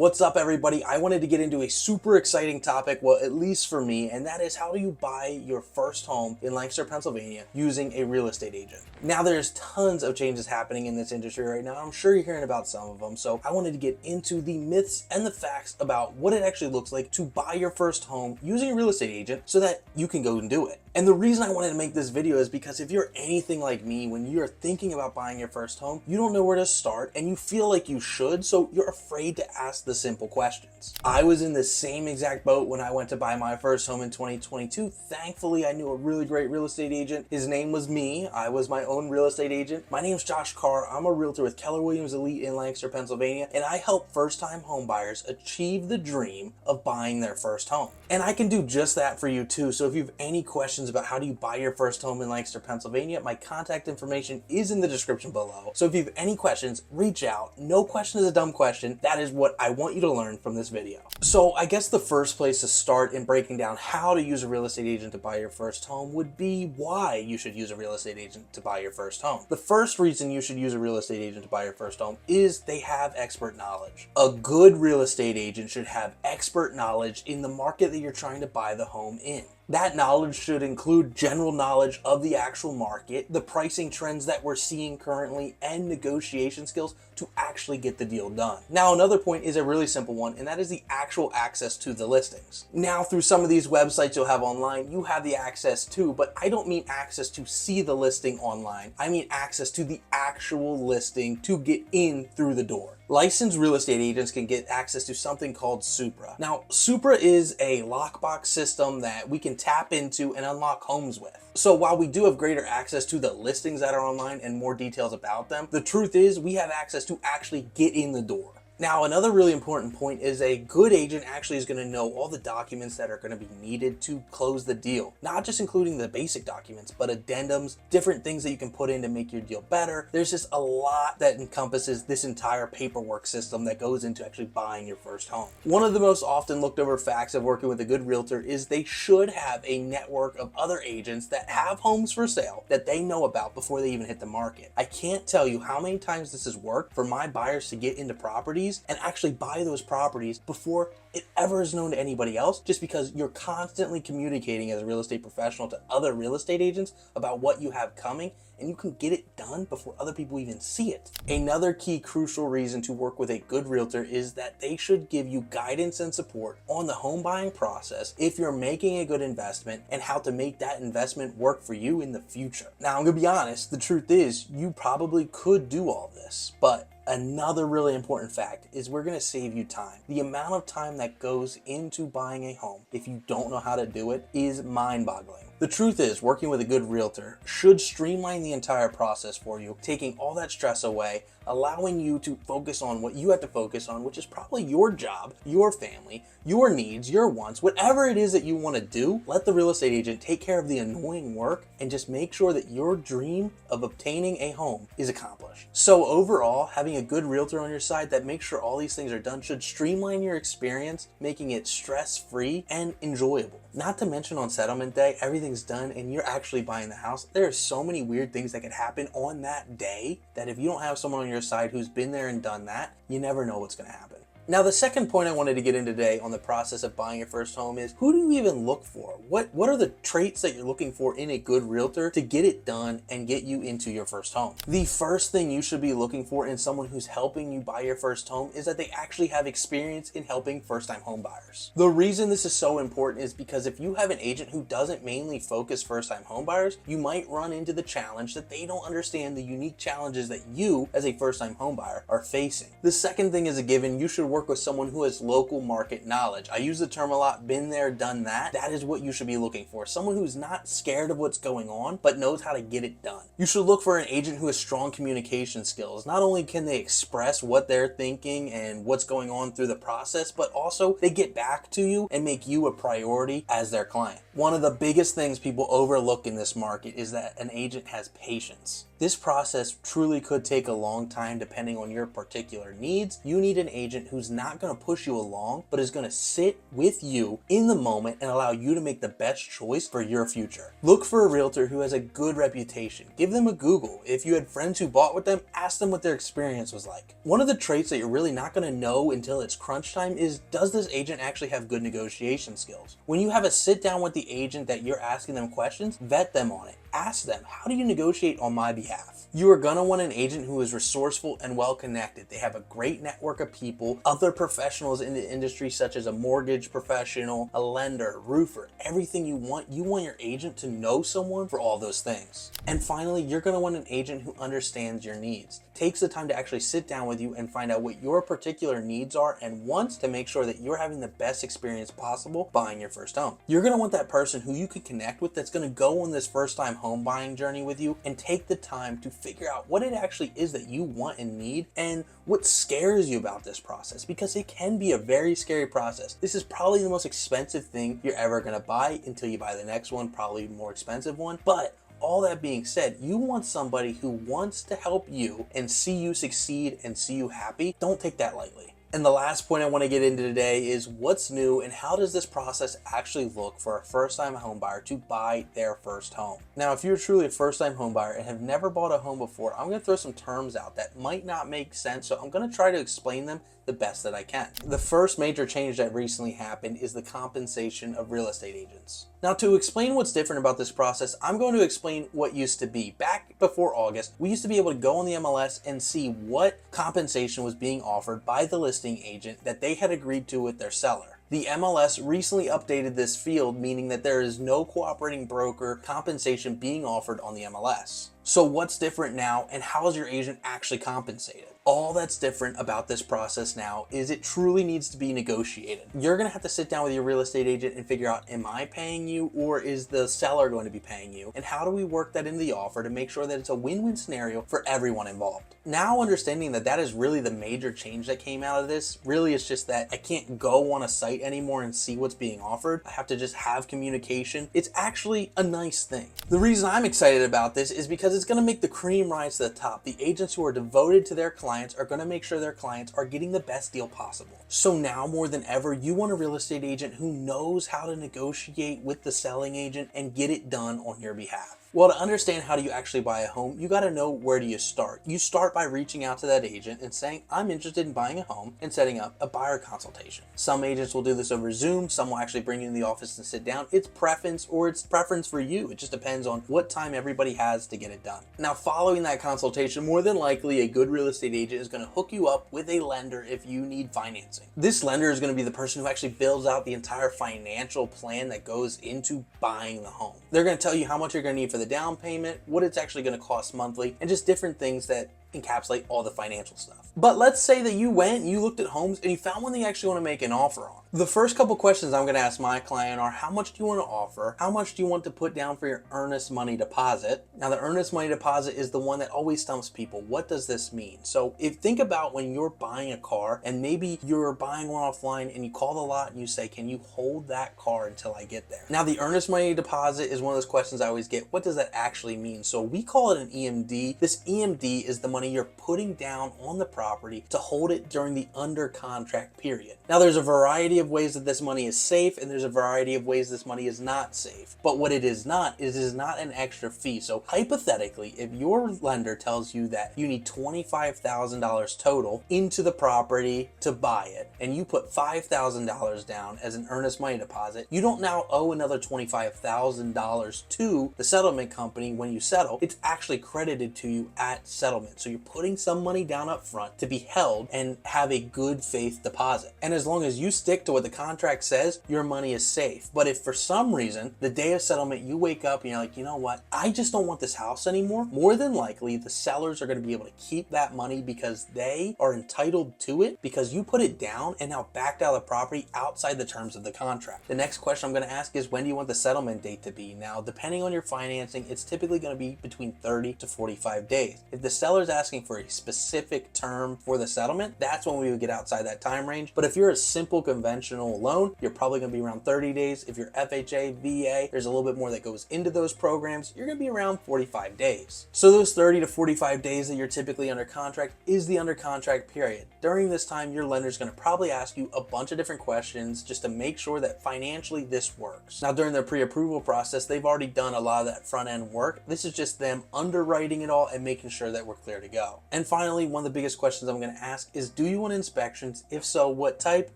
What's up, everybody? I wanted to get into a super exciting topic, well, at least for me, and that is how do you buy your first home in Lancaster, Pennsylvania using a real estate agent. Now, there's tons of changes happening in this industry right now. I'm sure you're hearing about some of them, so I wanted to get into the myths and the facts about what it actually looks like to buy your first home using a real estate agent so that you can go and do it. And the reason I wanted to make this video is because if you're anything like me, when you're thinking about buying your first home, you don't know where to start and you feel like you should, so you're afraid to ask the simple questions. I was in the same exact boat when I went to buy my first home in 2022. Thankfully, I knew a really great real estate agent. His name was me. I was my own real estate agent. My name's Josh Carr. I'm a realtor with Keller Williams Elite in Lancaster, Pennsylvania, and I help first-time home buyers achieve the dream of buying their first home. And I can do just that for you too. So if you have any questions about how do you buy your first home in Lancaster, Pennsylvania, my contact information is in the description below. So if you have any questions, reach out. No question is a dumb question. That is what I want you to learn from this video. So I guess the first place to start in breaking down how to use a real estate agent to buy your first home would be why you should use a real estate agent to buy your first home. The first reason you should use a real estate agent to buy your first home is they have expert knowledge. A good real estate agent should have expert knowledge in the market that you're trying to buy the home in. That knowledge should include general knowledge of the actual market, the pricing trends that we're seeing currently, and negotiation skills to actually get the deal done. Now, another point is a really simple one, and that is the actual access to the listings. Now, through some of these websites you'll have online, you have the access to, but I don't mean access to see the listing online. I mean access to the actual listing to get in through the door. Licensed real estate agents can get access to something called Supra. Now, Supra is a lockbox system that we can tap into and unlock homes with. So while we do have greater access to the listings that are online and more details about them, the truth is we have access to actually get in the door. Now, another really important point is a good agent actually is going to know all the documents that are going to be needed to close the deal. Not just including the basic documents, but addendums, different things that you can put in to make your deal better. There's just a lot that encompasses this entire paperwork system that goes into actually buying your first home. One of the most often looked over facts of working with a good realtor is they should have a network of other agents that have homes for sale that they know about before they even hit the market. I can't tell you how many times this has worked for my buyers to get into properties and actually buy those properties before it ever is known to anybody else, just because you're constantly communicating as a real estate professional to other real estate agents about what you have coming, and you can get it done before other people even see it. Another key crucial reason to work with a good realtor is that they should give you guidance and support on the home buying process if you're making a good investment and how to make that investment work for you in the future. Now, I'm gonna be honest, the truth is you probably could do all this, but another really important fact is we're going to save you time. The amount of time that goes into buying a home, if you don't know how to do it, is mind-boggling. The truth is, working with a good realtor should streamline the entire process for you, taking all that stress away, allowing you to focus on what you have to focus on, which is probably your job, your family, your needs, your wants, whatever it is that you want to do. Let the real estate agent take care of the annoying work and just make sure that your dream of obtaining a home is accomplished. So overall, having a good realtor on your side that makes sure all these things are done should streamline your experience, making it stress-free and enjoyable. Not to mention on settlement day, everything's done and you're actually buying the house. There are so many weird things that could happen on that day that if you don't have someone on your side who's been there and done that, you never know what's going to happen. Now, the second point I wanted to get into today on the process of buying your first home is who do you even look for? What are the traits that you're looking for in a good realtor to get it done and get you into your first home? The first thing you should be looking for in someone who's helping you buy your first home is that they actually have experience in helping first-time home buyers. The reason this is so important is because if you have an agent who doesn't mainly focus first-time home buyers, you might run into the challenge that they don't understand the unique challenges that you as a first-time home buyer are facing. The second thing is a given, you should work with someone who has local market knowledge. I use the term a lot, been there, done that. That is what you should be looking for. Someone who's not scared of what's going on, but knows how to get it done. You should look for an agent who has strong communication skills. Not only can they express what they're thinking and what's going on through the process, but also they get back to you and make you a priority as their client. One of the biggest things people overlook in this market is that an agent has patience. This process truly could take a long time depending on your particular needs. You need an agent who's who's not going to push you along, but is going to sit with you in the moment and allow you to make the best choice for your future. Look for a realtor who has a good reputation. Give them a Google. If you had friends who bought with them, ask them what their experience was like. One of the traits that you're really not going to know until it's crunch time is, does this agent actually have good negotiation skills? When you have a sit down with the agent that you're asking them questions, vet them on it. Ask them, how do you negotiate on my behalf? You are going to want an agent who is resourceful and well connected. They have a great network of people, other professionals in the industry, such as a mortgage professional, a lender, roofer, everything you want. You want your agent to know someone for all those things. And finally, you're going to want an agent who understands your needs, takes the time to actually sit down with you and find out what your particular needs are, and wants to make sure that you're having the best experience possible buying your first home. You're going to want that person who you can connect with that's going to go on this first time home buying journey with you and take the time to figure out what it actually is that you want and need and what scares you about this process, because it can be a very scary process. This is probably the most expensive thing you're ever going to buy until you buy the next one, probably more expensive one. But all that being said, you want somebody who wants to help you and see you succeed and see you happy. Don't take that lightly. And the last point I want to get into today is what's new and how does this process actually look for a first-time home buyer to buy their first home. Now, if you're truly a first-time home buyer and have never bought a home before, I'm going to throw some terms out that might not make sense, so I'm going to try to explain them the best that I can. The first major change that recently happened is the compensation of real estate agents. Now, to explain what's different about this process, I'm going to explain what used to be. Back before August, we used to be able to go on the MLS and see what compensation was being offered by the listing agent that they had agreed to with their seller. The MLS recently updated this field, meaning that there is no cooperating broker compensation being offered on the MLS. So what's different now, and how is your agent actually compensated? All that's different about this process now is it truly needs to be negotiated. You're going to have to sit down with your real estate agent and figure out, am I paying you or is the seller going to be paying you? And how do we work that into the offer to make sure that it's a win-win scenario for everyone involved? Now understanding that that is really the major change that came out of this, really it's just that I can't go on a site anymore and see what's being offered. I have to just have communication. It's actually a nice thing. The reason I'm excited about this is because it's going to make the cream rise to the top. The agents who are devoted to their clients are going to make sure their clients are getting the best deal possible. So now more than ever, you want a real estate agent who knows how to negotiate with the selling agent and get it done on your behalf. Well, to understand how do you actually buy a home, you got to know where do you start. You start by reaching out to that agent and saying, I'm interested in buying a home, and setting up a buyer consultation. Some agents will do this over Zoom. Some will actually bring you in the office and sit down. It's preference for you. It just depends on what time everybody has to get it done. Now, following that consultation, more than likely a good real estate agent is going to hook you up with a lender if you need financing. This lender is going to be the person who actually builds out the entire financial plan that goes into buying the home. They're going to tell you how much you're going to need for the down payment, what it's actually going to cost monthly, and just different things that encapsulate all the financial stuff. But let's say that you went and you looked at homes and you found one that you actually want to make an offer on. The first couple questions I'm going to ask my client are, how much do you want to offer? How much do you want to put down for your earnest money deposit? Now, the earnest money deposit is the one that always stumps people. What does this mean? So think about when you're buying a car and maybe you're buying one offline and you call the lot and you say, can you hold that car until I get there? Now, the earnest money deposit is one of those questions I always get. What does that actually mean? So we call it an EMD. This EMD is the money you're putting down on the property to hold it during the under contract period. Now, there's a variety of ways that this money is safe, and there's a variety of ways this money is not safe. But what it is not an extra fee. So hypothetically, if your lender tells you that you need $25,000 total into the property to buy it, and you put $5,000 down as an earnest money deposit, you don't now owe another $25,000 to the settlement company when you settle. It's actually credited to you at settlement. So you're putting some money down up front to be held and have a good faith deposit. And as long as you stick to what the contract says, your money is safe. But if for some reason, the day of settlement, you wake up and you're like, you know what, I just don't want this house anymore, more than likely the sellers are going to be able to keep that money because they are entitled to it because you put it down and now backed out of the property outside the terms of the contract. The next question I'm going to ask is, when do you want the settlement date to be? Now, depending on your financing, it's typically going to be between 30 to 45 days. If the seller's asking for a specific term for the settlement, that's when we would get outside that time range. But if you're a simple conventional loan, you're probably going to be around 30 days. If you're FHA, VA, there's a little bit more that goes into those programs, you're going to be around 45 days. So those 30 to 45 days that you're typically under contract is the under contract period. During this time, your lender's going to probably ask you a bunch of different questions just to make sure that financially this works. Now, during their pre-approval process, they've already done a lot of that front end work. This is just them underwriting it all and making sure that we're clear to go. And finally, one of the biggest questions I'm going to ask is, do you want inspections? If so, what type,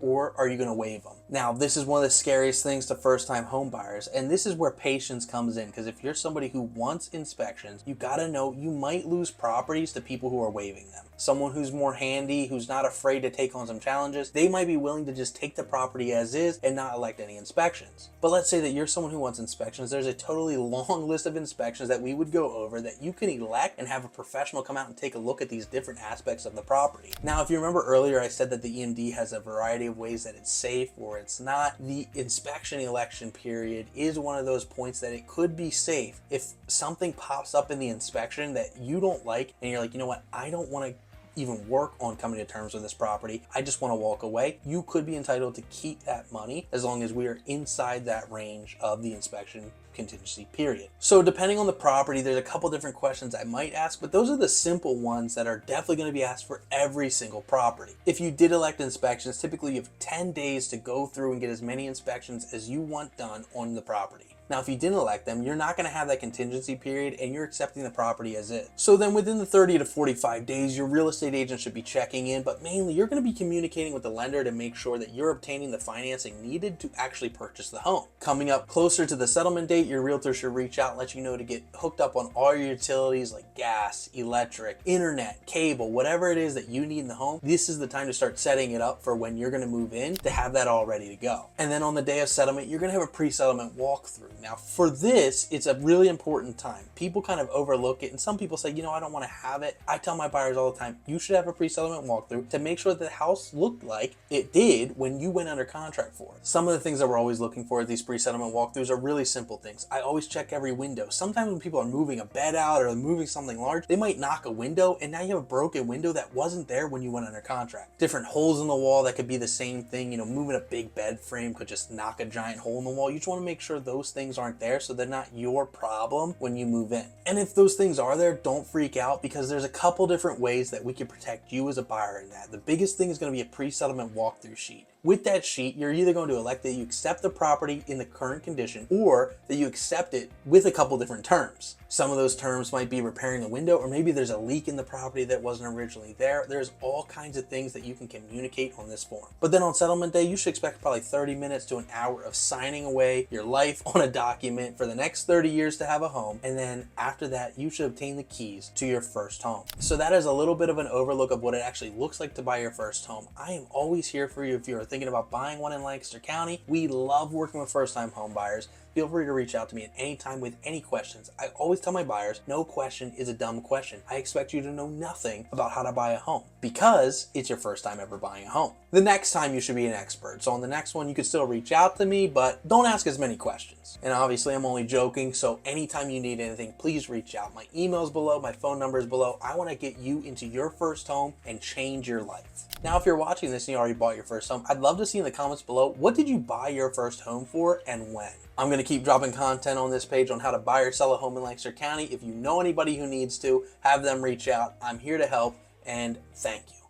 or are you going to waive them? Now, this is one of the scariest things to first-time home buyers, and this is where patience comes in, because if you're somebody who wants inspections, you got to know you might lose properties to people who are waiving them. Someone who's more handy, who's not afraid to take on some challenges, they might be willing to just take the property as is and not elect any inspections. But let's say that you're someone who wants inspections. There's a totally long list of inspections that we would go over that you can elect and have a professional come out and take a look at these different aspects of the property. Now, if you remember earlier, I said that the EMD has a variety of ways that it's safe or it's not. The inspection election period is one of those points that it could be safe. If something pops up in the inspection that you don't like and you're like, you know what, I don't want to even work on coming to terms with this property, I just want to walk away, you could be entitled to keep that money as long as we are inside that range of the inspection contingency period. So depending on the property, there's a couple different questions I might ask, but those are the simple ones that are definitely going to be asked for every single property. If you did elect inspections, typically you have 10 days to go through and get as many inspections as you want done on the property. Now, if you didn't elect them, you're not going to have that contingency period and you're accepting the property as is. So then within the 30 to 45 days, your real estate agent should be checking in, but mainly you're going to be communicating with the lender to make sure that you're obtaining the financing needed to actually purchase the home. Coming up closer to the settlement date, your realtor should reach out and let you know to get hooked up on all your utilities like gas, electric, internet, cable, whatever it is that you need in the home. This is the time to start setting it up for when you're going to move in to have that all ready to go. And then on the day of settlement, you're going to have a pre-settlement walkthrough. Now, for this, it's a really important time. People kind of overlook it, and some people say, you know, I don't want to have it. I tell my buyers all the time, you should have a pre-settlement walkthrough to make sure that the house looked like it did when you went under contract for it. Some of the things that we're always looking for at these pre-settlement walkthroughs are really simple things. I always check every window. Sometimes when people are moving a bed out or moving something large, they might knock a window, and now you have a broken window that wasn't there when you went under contract. Different holes in the wall that could be the same thing. You know, moving a big bed frame could just knock a giant hole in the wall. You just want to make sure those things aren't there so they're not your problem when you move in. And if those things are there, don't freak out, because there's a couple different ways that we can protect you as a buyer in that. The biggest thing is going to be a pre-settlement walkthrough sheet. With that sheet, you're either going to elect that you accept the property in the current condition or that you accept it with a couple different terms. Some of those terms might be repairing the window, or maybe there's a leak in the property that wasn't originally there. There's all kinds of things that you can communicate on this form. But then on settlement day, you should expect probably 30 minutes to an hour of signing away your life on a document for the next 30 years to have a home. And then after that, you should obtain the keys to your first home. So that is a little bit of an overlook of what it actually looks like to buy your first home. I am always here for you if you're thinking about buying one in Lancaster County. We love working with first-time home buyers. Feel free to reach out to me at any time with any questions. I always tell my buyers, no question is a dumb question. I expect you to know nothing about how to buy a home because it's your first time ever buying a home. The next time you should be an expert. So on the next one, you could still reach out to me, but don't ask as many questions. And obviously I'm only joking. So anytime you need anything, please reach out. My email's below, my phone number is below. I want to get you into your first home and change your life. Now, if you're watching this and you already bought your first home, I'd love to see in the comments below, what did you buy your first home for and when? I'm going to keep dropping content on this page on how to buy or sell a home in Lancaster County. If you know anybody who needs to, have them reach out. I'm here to help, and thank you.